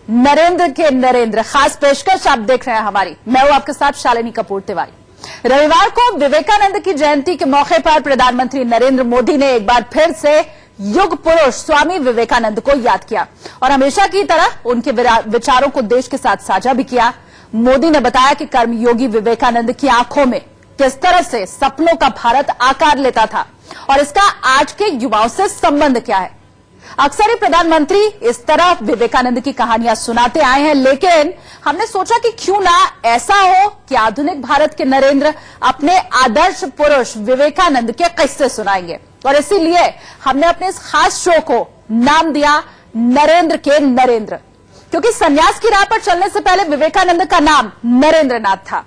नरेंद्र के नरेंद्र खास पेशकश आप देख रहे हैं हमारी। मैं हूं आपके साथ शालिनी कपूर तिवारी। रविवार को विवेकानंद की जयंती के मौके पर प्रधानमंत्री नरेंद्र मोदी ने एक बार फिर से युग पुरुष स्वामी विवेकानंद को याद किया और हमेशा की तरह उनके विचारों को देश के साथ साझा भी किया। मोदी ने बताया कि कर्मयोगी विवेकानंद की आंखों में किस तरह से सपनों का भारत आकार लेता था और इसका आज के युवाओं से संबंध क्या है। अक्सर ही प्रधानमंत्री इस तरह विवेकानंद की कहानियां सुनाते आए हैं, लेकिन हमने सोचा कि क्यों ना ऐसा हो कि आधुनिक भारत के नरेंद्र अपने आदर्श पुरुष विवेकानंद के किस्से सुनाएंगे और इसीलिए हमने अपने इस खास शो को नाम दिया नरेंद्र के नरेंद्र, क्योंकि संन्यास की राह पर चलने से पहले विवेकानंद का नाम नरेंद्र नाथ था।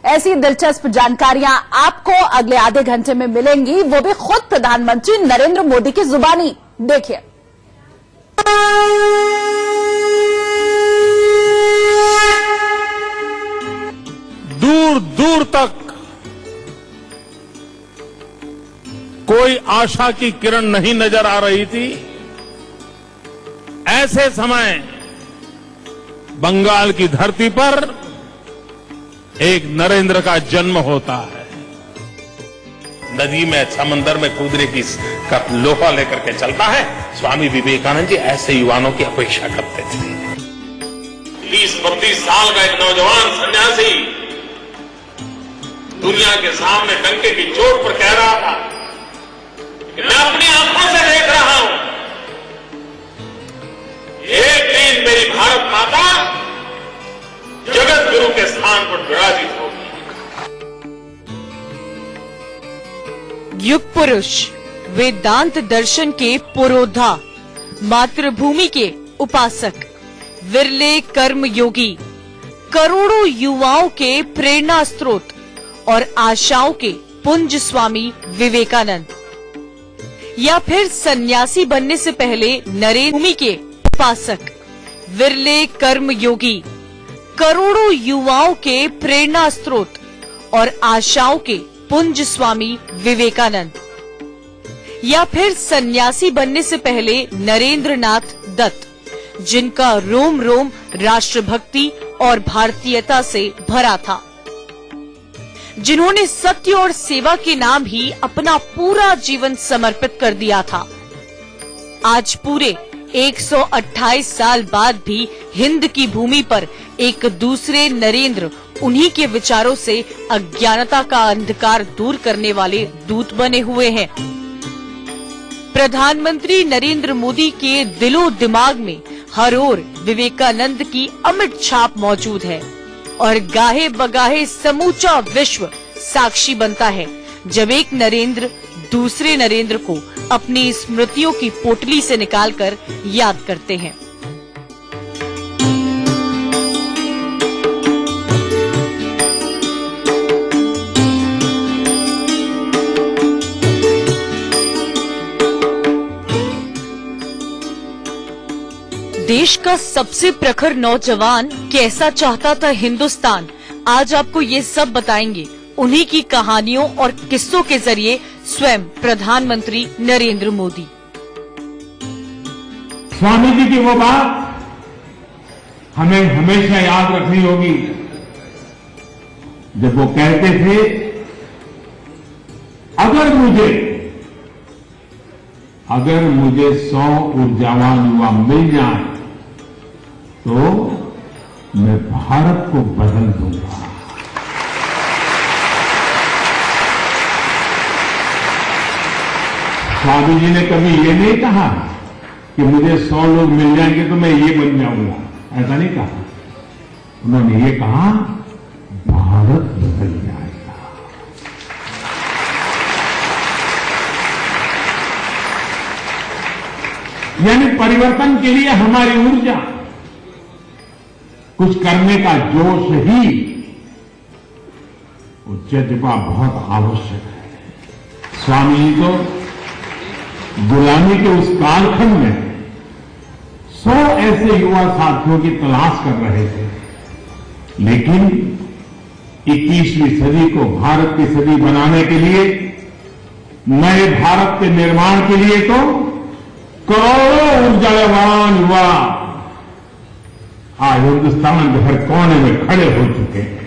ऐसी दिलचस्प जानकारियां आपको अगले आधे घंटे में मिलेंगी, वो भी खुद प्रधानमंत्री नरेंद्र मोदी की जुबानी। देखिए, दूर दूर तक कोई आशा की किरण नहीं नजर आ रही थी। ऐसे समय बंगाल की धरती पर एक नरेंद्र का जन्म होता है। नदी में समंदर में कूदने की का लोहा लेकर के चलता है। स्वामी विवेकानंद जी ऐसे युवाओं की अपेक्षा करते थे। 30-32 साल का एक नौजवान सन्यासी दुनिया के सामने डंके की चोट पर कह रहा था कि मैं अपनी आंखों से देख रहा हूं, एक दिन मेरी भारत माता जगत गुरु के स्थान पर विराजित होगी। युग पुरुष, वेदांत दर्शन के पुरोधा, मातृभूमि के उपासक, विरले कर्म योगी, करोड़ों युवाओं के प्रेरणा स्रोत और आशाओं के पुंज स्वामी विवेकानंद, या फिर सन्यासी बनने से पहले नरेंद्र भूमि के उपासक, विरले कर्म योगी, करोड़ों युवाओं के प्रेरणा स्रोत और आशाओं के पुंज स्वामी विवेकानंद, या फिर सन्यासी बनने से पहले नरेंद्र नाथ दत्त, जिनका रोम रोम राष्ट्रभक्ति और भारतीयता से भरा था, जिन्होंने सत्य और सेवा के नाम ही अपना पूरा जीवन समर्पित कर दिया था। आज पूरे 128 साल बाद भी हिंद की भूमि पर एक दूसरे नरेंद्र उन्हीं के विचारों से अज्ञानता का अंधकार दूर करने वाले दूत बने हुए हैं। प्रधानमंत्री नरेंद्र मोदी के दिलो दिमाग में हर ओर विवेकानंद की अमिट छाप मौजूद है और गाहे बगाहे समूचा विश्व साक्षी बनता है जब एक नरेंद्र दूसरे नरेंद्र को अपनी स्मृतियों की पोटली से निकालकर याद करते हैं। देश का सबसे प्रखर नौजवान कैसा चाहता था हिंदुस्तान, आज आपको ये सब बताएंगे उन्हीं की कहानियों और किस्सों के जरिए स्वयं प्रधानमंत्री नरेंद्र मोदी। स्वामी जी की वो बात हमें हमेशा याद रखनी होगी जब वो कहते थे, अगर मुझे 100 ऊर्जावान युवा मिल जाए तो मैं भारत को बदल दूंगा। स्वामी जी ने कभी ये नहीं कहा कि मुझे 100 लोग मिल जाएंगे तो मैं ये बन जाऊंगा, ऐसा नहीं कहा। उन्होंने ये कहा, भारत बदल जाएगा। यानी परिवर्तन के लिए हमारी ऊर्जा, कुछ करने का जोश ही, वो जज्बा बहुत आवश्यक है। स्वामी जी तो गुलामी के उस कालखंड में 100 ऐसे युवा साथियों की तलाश कर रहे थे, लेकिन 21वीं सदी को भारत की सदी बनाने के लिए, नए भारत के निर्माण के लिए तो करोड़ों ऊर्जावान युवा आज हिंदुस्तान के हर कोने में खड़े हो चुके हैं।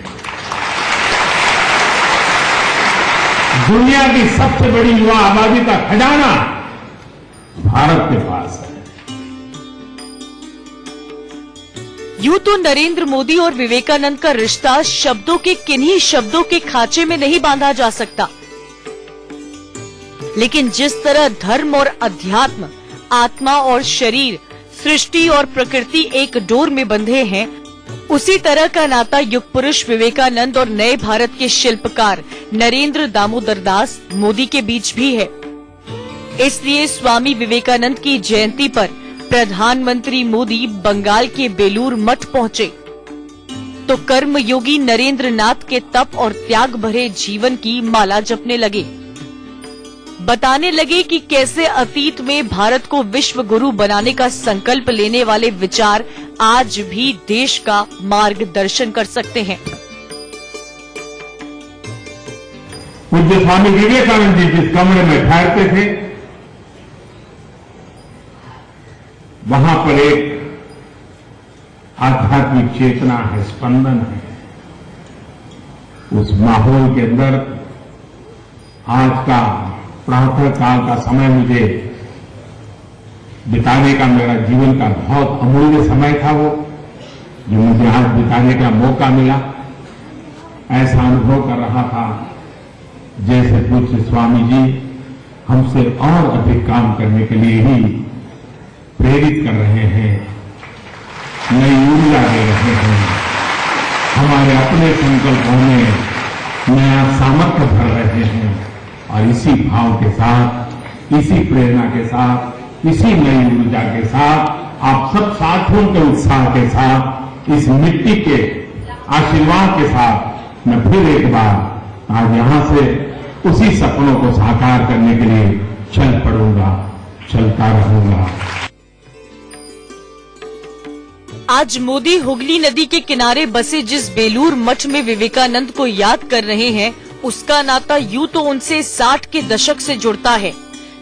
दुनिया की सबसे बड़ी युवा आबादी का खजाना भारत के पास है। यूं तो नरेंद्र मोदी और विवेकानंद का रिश्ता शब्दों के किन्हीं शब्दों के खांचे में नहीं बांधा जा सकता, लेकिन जिस तरह धर्म और अध्यात्म, आत्मा और शरीर, सृष्टि और प्रकृति एक डोर में बंधे हैं, उसी तरह का नाता युग पुरुष विवेकानंद और नए भारत के शिल्पकार नरेंद्र दामोदर दास मोदी के बीच भी है। इसलिए स्वामी विवेकानंद की जयंती पर प्रधानमंत्री मोदी बंगाल के बेलूर मठ पहुंचे तो कर्मयोगी नरेंद्र नाथ के तप और त्याग भरे जीवन की माला जपने लगे। बताने लगे कि कैसे अतीत में भारत को विश्व गुरु बनाने का संकल्प लेने वाले विचार आज भी देश का मार्गदर्शन कर सकते हैं। पूज्य स्वामी विवेकानंद जी जिस कमरे में ठहरते थे, वहां पर एक आध्यात्मिक चेतना है, स्पंदन है। उस माहौल के अंदर आज का प्रातः काल का समय मुझे बिताने का, मेरा जीवन का बहुत अमूल्य समय था वो, जो मुझे आज बिताने का मौका मिला। ऐसा अनुभव कर रहा था जैसे पूज्य स्वामी जी हमसे और अधिक काम करने के लिए ही प्रेरित कर रहे हैं, नई ऊर्जा दे रहे हैं, हमारे अपने संकल्पों में नया सामर्थ्य भर रहे हैं। और इसी भाव के साथ, इसी प्रेरणा के साथ, इसी नई ऊर्जा के साथ, आप सब साथियों के उत्साह के साथ, इस मिट्टी के आशीर्वाद के साथ मैं फिर एक बार आज यहां से उसी सपनों को साकार करने के लिए चल पड़ूंगा, चलता रहूंगा। आज मोदी हुगली नदी के किनारे बसे जिस बेलूर मठ में विवेकानंद को याद कर रहे हैं, उसका नाता यूं तो उनसे 60 के दशक से जुड़ता है,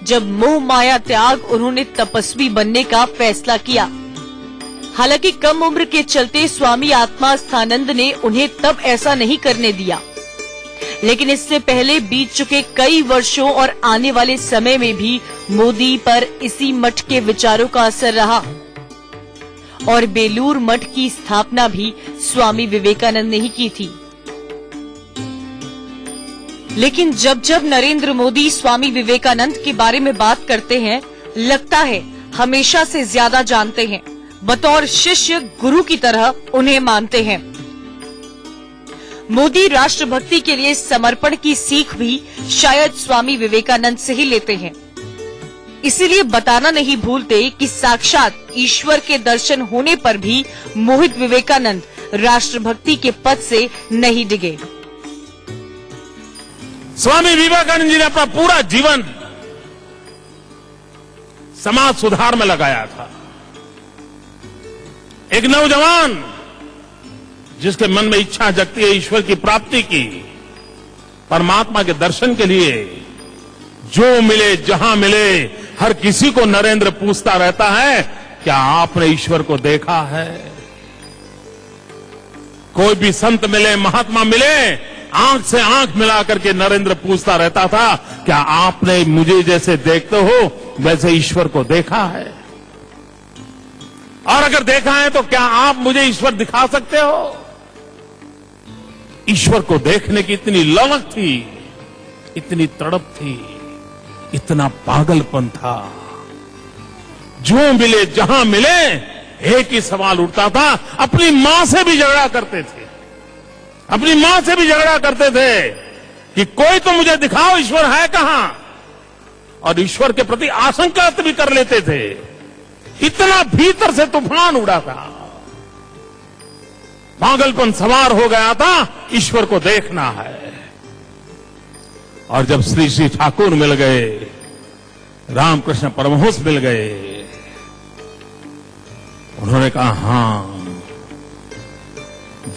जब मोह माया त्याग उन्होंने तपस्वी बनने का फैसला किया। हालांकि कम उम्र के चलते स्वामी आत्मास्थानंद ने उन्हें तब ऐसा नहीं करने दिया, लेकिन इससे पहले बीत चुके कई वर्षों और आने वाले समय में भी मोदी पर इसी मठ के विचारों का असर रहा और बेलूर मठ की स्थापना भी स्वामी विवेकानंद ने ही की थी। लेकिन जब जब नरेंद्र मोदी स्वामी विवेकानंद के बारे में बात करते हैं, लगता है हमेशा से ज्यादा जानते हैं, बतौर शिष्य गुरु की तरह उन्हें मानते हैं। मोदी राष्ट्रभक्ति के लिए समर्पण की सीख भी शायद स्वामी विवेकानंद से ही लेते हैं। इसीलिए बताना नहीं भूलते कि साक्षात ईश्वर के दर्शन होने पर भी मोहित विवेकानंद राष्ट्रभक्ति के पद से नहीं डिगे। स्वामी विवेकानंद जी ने अपना पूरा जीवन समाज सुधार में लगाया था। एक नौजवान जिसके मन में इच्छा जगती है ईश्वर की प्राप्ति की, परमात्मा के दर्शन के लिए, जो मिले जहां मिले हर किसी को नरेंद्र पूछता रहता है, क्या आपने ईश्वर को देखा है? कोई भी संत मिले, महात्मा मिले, आंख से आंख मिला करके नरेंद्र पूछता रहता था, क्या आपने मुझे जैसे देखते हो वैसे ईश्वर को देखा है? और अगर देखा है तो क्या आप मुझे ईश्वर दिखा सकते हो? ईश्वर को देखने की इतनी ललक थी, इतनी तड़प थी, इतना पागलपन था। जो मिले जहां मिले एक ही सवाल उठता था, अपनी मां से भी झगड़ा करते थे, अपनी मां से भी झगड़ा करते थे कि कोई तो मुझे दिखाओ ईश्वर है कहां, और ईश्वर के प्रति आशंका भी कर लेते थे। इतना भीतर से तूफान उड़ा था, पागलपन सवार हो गया था, ईश्वर को देखना है। और जब श्री श्री ठाकुर मिल गए, रामकृष्ण परमहंस मिल गए, उन्होंने कहा, हां,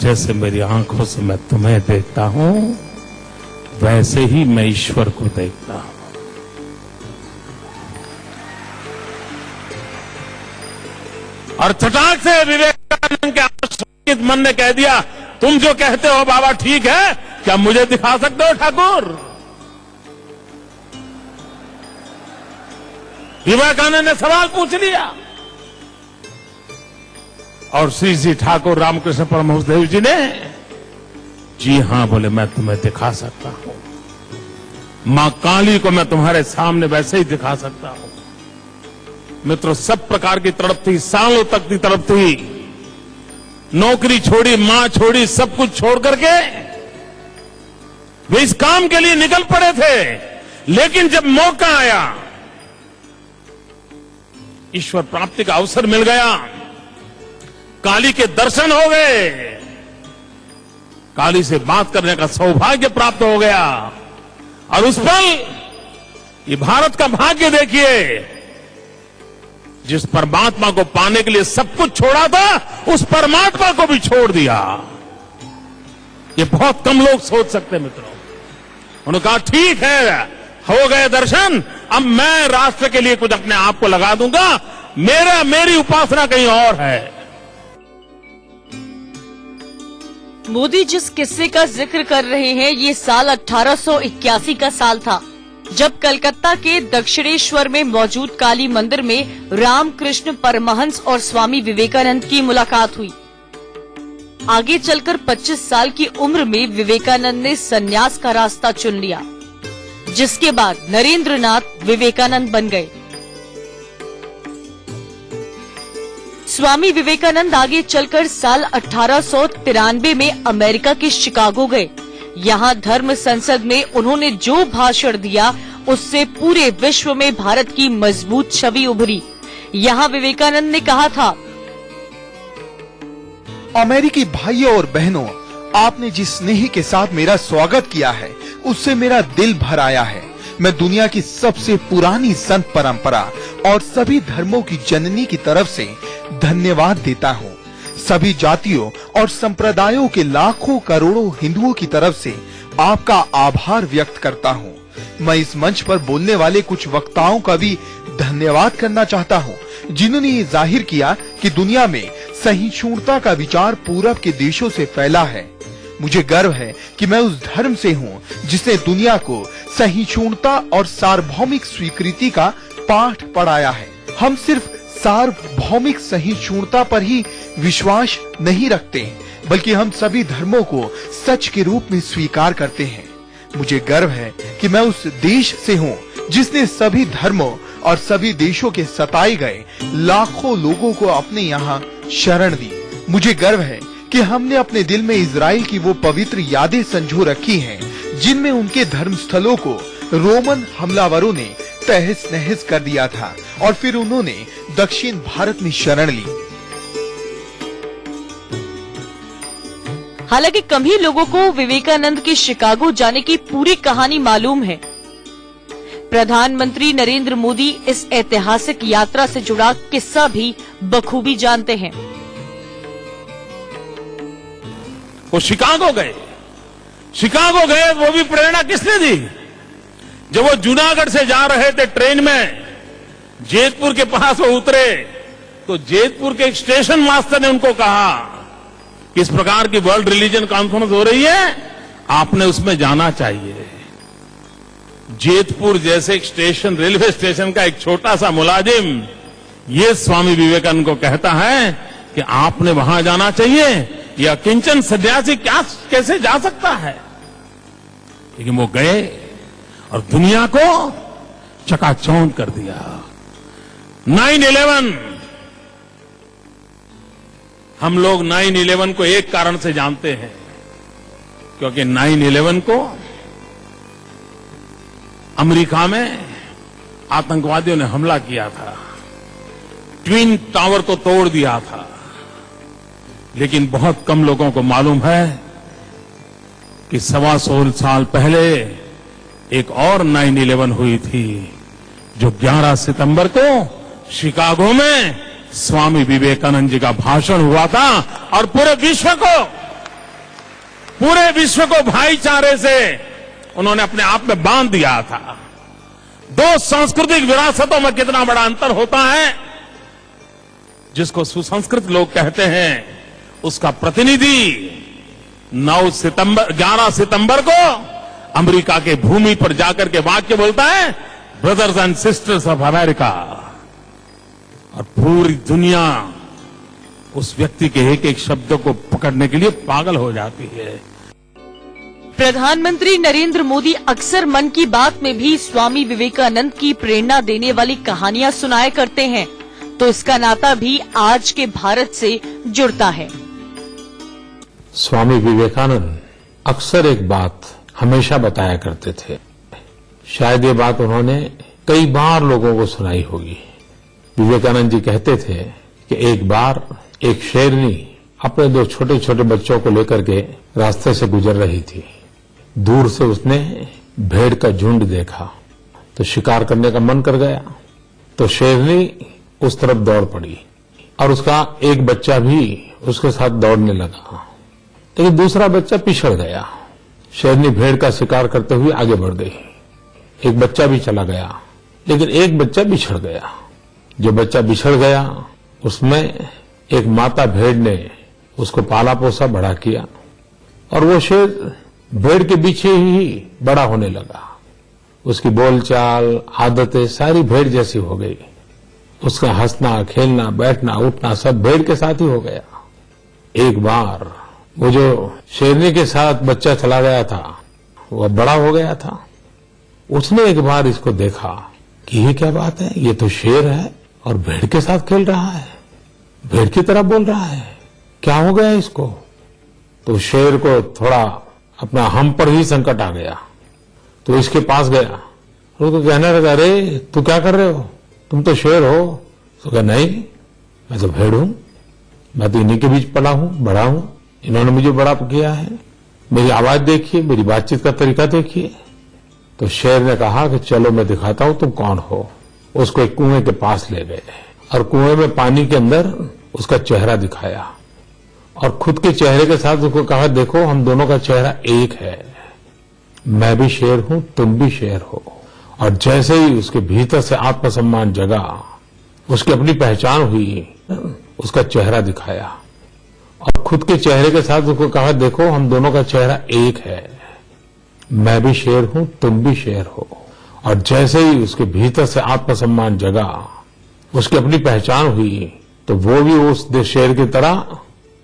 जैसे मेरी आंखों से मैं तुम्हें देखता हूं वैसे ही मैं ईश्वर को देखता हूं। और चटाक से विवेकानंद के आश्रित मन ने कह दिया, तुम जो कहते हो बाबा ठीक है, क्या मुझे दिखा सकते हो ठाकुर? विवेकानंद ने सवाल पूछ लिया और श्री श्री ठाकुर रामकृष्ण परमहंस देव जी ने जी हां बोले, मैं तुम्हें दिखा सकता हूं। मां काली को मैं तुम्हारे सामने वैसे ही दिखा सकता हूं। मित्रों, सब प्रकार की तड़प थी, सालों तक की तड़प थी। नौकरी छोड़ी, मां छोड़ी, सब कुछ छोड़ करके वे इस काम के लिए निकल पड़े थे। लेकिन जब मौका आया, ईश्वर प्राप्ति का अवसर मिल गया, काली के दर्शन हो गए, काली से बात करने का सौभाग्य प्राप्त हो गया। और उस पल ये भारत का भाग्य देखिए, जिस परमात्मा को पाने के लिए सब कुछ छोड़ा था, उस परमात्मा को भी छोड़ दिया। ये बहुत कम लोग सोच सकते मित्रों। उन्होंने कहा ठीक है, हो गए दर्शन, अब मैं राष्ट्र के लिए कुछ अपने आप को लगा दूंगा, मेरी उपासना कहीं और है। मोदी जिस किस्से का जिक्र कर रहे हैं, ये साल 1881 का साल था, जब कलकत्ता के दक्षिणेश्वर में मौजूद काली मंदिर में रामकृष्ण परमहंस और स्वामी विवेकानंद की मुलाकात हुई। आगे चलकर 25 साल की उम्र में विवेकानंद ने संन्यास का रास्ता चुन लिया, जिसके बाद नरेंद्रनाथ विवेकानंद बन गए। स्वामी विवेकानंद आगे चलकर साल 1893 में अमेरिका के शिकागो गए। यहाँ धर्म संसद में उन्होंने जो भाषण दिया, उससे पूरे विश्व में भारत की मजबूत छवि उभरी। यहाँ विवेकानंद ने कहा था, अमेरिकी भाइयों और बहनों, आपने जिस स्नेह के साथ मेरा स्वागत किया है, उससे मेरा दिल भर आया है। मैं दुनिया की सबसे पुरानी संत परंपरा और सभी धर्मों की जननी की तरफ से धन्यवाद देता हूँ। सभी जातियों और संप्रदायों के लाखों करोड़ों हिंदुओं की तरफ से आपका आभार व्यक्त करता हूँ। मैं इस मंच पर बोलने वाले कुछ वक्ताओं का भी धन्यवाद करना चाहता हूँ, जिन्होंने ये जाहिर किया कि दुनिया में सहिष्णुता का विचार पूरब के देशों से फैला है। मुझे गर्व है कि मैं उस धर्म से हूँ जिसने दुनिया को सहिष्णुता और सार्वभौमिक स्वीकृति का पाठ पढ़ाया है। हम सिर्फ सार्वभौमिक सहिष्णुता पर ही विश्वास नहीं रखते, बल्कि हम सभी धर्मों को सच के रूप में स्वीकार करते हैं। मुझे गर्व है कि मैं उस देश से हूँ जिसने सभी धर्मों और सभी देशों के सताए गए लाखों लोगों को अपने यहाँ शरण दी। मुझे गर्व है कि हमने अपने दिल में इजराइल की वो पवित्र यादें संजो रखी हैं, जिनमें उनके धर्म स्थलों को रोमन हमलावरों ने तहस नहस कर दिया था और फिर उन्होंने दक्षिण भारत में शरण ली। हालांकि कम ही लोगों को विवेकानंद के शिकागो जाने की पूरी कहानी मालूम है। प्रधानमंत्री नरेंद्र मोदी इस ऐतिहासिक यात्रा से जुड़ा किस्सा भी बखूबी जानते हैं। वो शिकागो गए, वो भी प्रेरणा किसने दी? जब वो जूनागढ़ से जा रहे थे ट्रेन में, जेतपुर के पास वो उतरे, तो जेतपुर के एक स्टेशन मास्टर ने उनको कहा कि इस प्रकार की वर्ल्ड रिलीजन कॉन्फ्रेंस हो रही है, आपने उसमें जाना चाहिए। जेतपुर जैसे एक स्टेशन, रेलवे स्टेशन का एक छोटा सा मुलाजिम ये स्वामी विवेकानंद को कहता है कि आपने वहां जाना चाहिए, या किंचन सन्यासी कैसे जा सकता है? लेकिन वो गए और दुनिया को चकाचौंध कर दिया। 9/11, हम लोग 9/11 को एक कारण से जानते हैं, क्योंकि 9/11 को अमेरिका में आतंकवादियों ने हमला किया था, ट्विन टावर को तोड़ दिया था। लेकिन बहुत कम लोगों को मालूम है कि 125 साल पहले एक और 9/11 हुई थी, जो 11 सितंबर को शिकागो में स्वामी विवेकानंद जी का भाषण हुआ था और पूरे विश्व को भाईचारे से उन्होंने अपने आप में बांध दिया था। दो सांस्कृतिक विरासतों में कितना बड़ा अंतर होता है, जिसको सुसंस्कृत लोग कहते हैं, उसका प्रतिनिधि 11 सितंबर को अमेरिका के भूमि पर जाकर के वाक्य बोलता है, brothers and sisters of America, और पूरी दुनिया उस व्यक्ति के एक एक शब्द को पकड़ने के लिए पागल हो जाती है। प्रधानमंत्री नरेंद्र मोदी अक्सर मन की बात में भी स्वामी विवेकानंद की प्रेरणा देने वाली कहानियां सुनाया करते हैं, तो इसका नाता भी आज के भारत से जुड़ता है। स्वामी विवेकानंद अक्सर एक बात हमेशा बताया करते थे। शायद ये बात उन्होंने कई बार लोगों को सुनाई होगी। विवेकानंद जी कहते थे कि एक बार एक शेरनी अपने 2 छोटे छोटे बच्चों को लेकर के रास्ते से गुजर रही थी। दूर से उसने भेड़ का झुंड देखा तो शिकार करने का मन कर गया, तो शेरनी उस तरफ दौड़ पड़ी और उसका एक बच्चा भी उसके साथ दौड़ने लगा, लेकिन दूसरा बच्चा पिछड़ गया। शेरनी भेड़ का शिकार करते हुए आगे बढ़ गई। एक बच्चा भी चला गया, लेकिन एक बच्चा बिछड़ गया। जो बच्चा बिछड़ गया उसमें एक माता भेड़ ने उसको पाला पोसा बड़ा किया, और वो शेर भेड़ के पीछे ही बड़ा होने लगा। उसकी बोलचाल, आदतें सारी भेड़ जैसी हो गई। उसका हंसना, खेलना, बैठना, उठना सब भेड़ के साथ ही हो गया। एक बार वो जो शेरनी के साथ बच्चा चला गया था, वो बड़ा हो गया था। उसने एक बार इसको देखा कि ये क्या बात है, ये तो शेर है और भेड़ के साथ खेल रहा है, भेड़ की तरह बोल रहा है, क्या हो गया इसको। तो शेर को थोड़ा अपना हम पर ही संकट आ गया, तो इसके पास गया और उसको कहने लगा, अरे तू क्या कर रहे हो, तुम तो शेर हो। तो कहा, नहीं मैं तो भेड़ हूं, मैं तो इन्हीं के बीच पला हूं, बड़ा हूं, इन्होंने मुझे बड़ा किया है, मेरी आवाज देखिए, मेरी बातचीत का तरीका देखिए। तो शेर ने कहा कि चलो मैं दिखाता हूं तुम कौन हो। उसको एक कुएं के पास ले गए और कुएं में पानी के अंदर उसका चेहरा दिखाया और खुद के चेहरे के साथ उसको कहा, देखो हम दोनों का चेहरा एक है, मैं भी शेर हूं, तुम भी शेर हो। और जैसे ही उसके भीतर से आत्मसम्मान जगा, उसकी अपनी पहचान हुई, उसका चेहरा दिखाया और खुद के चेहरे के साथ उसको कहा, देखो हम दोनों का चेहरा एक है, मैं भी शेर हूं, तुम भी शेर हो। और जैसे ही उसके भीतर से आत्मसम्मान जगा, उसकी अपनी पहचान हुई, तो वो भी उस शेर की तरह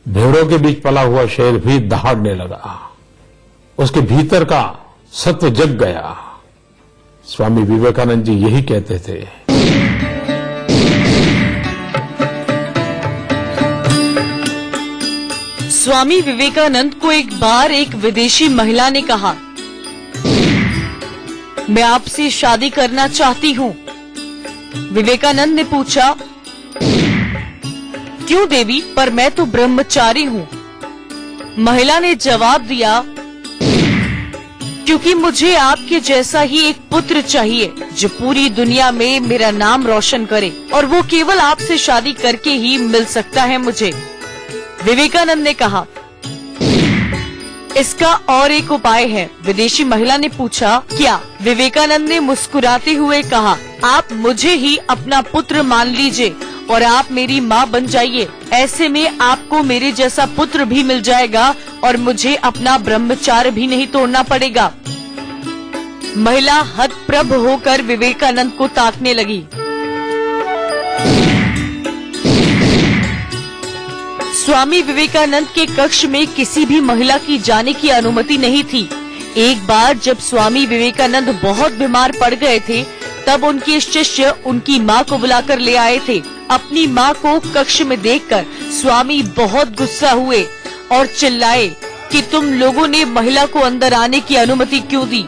भेड़ों के बीच पला हुआ शेर भी दहाड़ने लगा। उसके भीतर का सत्व जग गया। स्वामी विवेकानंद जी यही कहते थे। स्वामी विवेकानंद को एक बार एक विदेशी महिला ने कहा, मैं आपसे शादी करना चाहती हूँ। विवेकानंद ने पूछा, क्यों देवी, पर मैं तो ब्रह्मचारी हूँ। महिला ने जवाब दिया, क्योंकि मुझे आपके जैसा ही एक पुत्र चाहिए जो पूरी दुनिया में मेरा नाम रोशन करे, और वो केवल आपसे शादी करके ही मिल सकता है मुझे। विवेकानंद ने कहा, इसका और एक उपाय है। विदेशी महिला ने पूछा, क्या? विवेकानंद ने मुस्कुराते हुए कहा, आप मुझे ही अपना पुत्र मान लीजिए और आप मेरी माँ बन जाइए। ऐसे में आपको मेरे जैसा पुत्र भी मिल जाएगा और मुझे अपना ब्रह्मचार्य भी नहीं तोड़ना पड़ेगा। महिला हतप्रभ होकर विवेकानंद को ताकने लगी। स्वामी विवेकानंद के कक्ष में किसी भी महिला की जाने की अनुमति नहीं थी। एक बार जब स्वामी विवेकानंद बहुत बीमार पड़ गए थे, तब उनके शिष्य उनकी माँ को बुलाकर ले आए थे। अपनी माँ को कक्ष में देखकर स्वामी बहुत गुस्सा हुए और चिल्लाए कि तुम लोगों ने महिला को अंदर आने की अनुमति क्यों दी?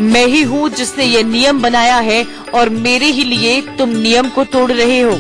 मैं ही हूँ जिसने ये नियम बनाया है और मेरे ही लिए तुम नियम को तोड़ रहे हो।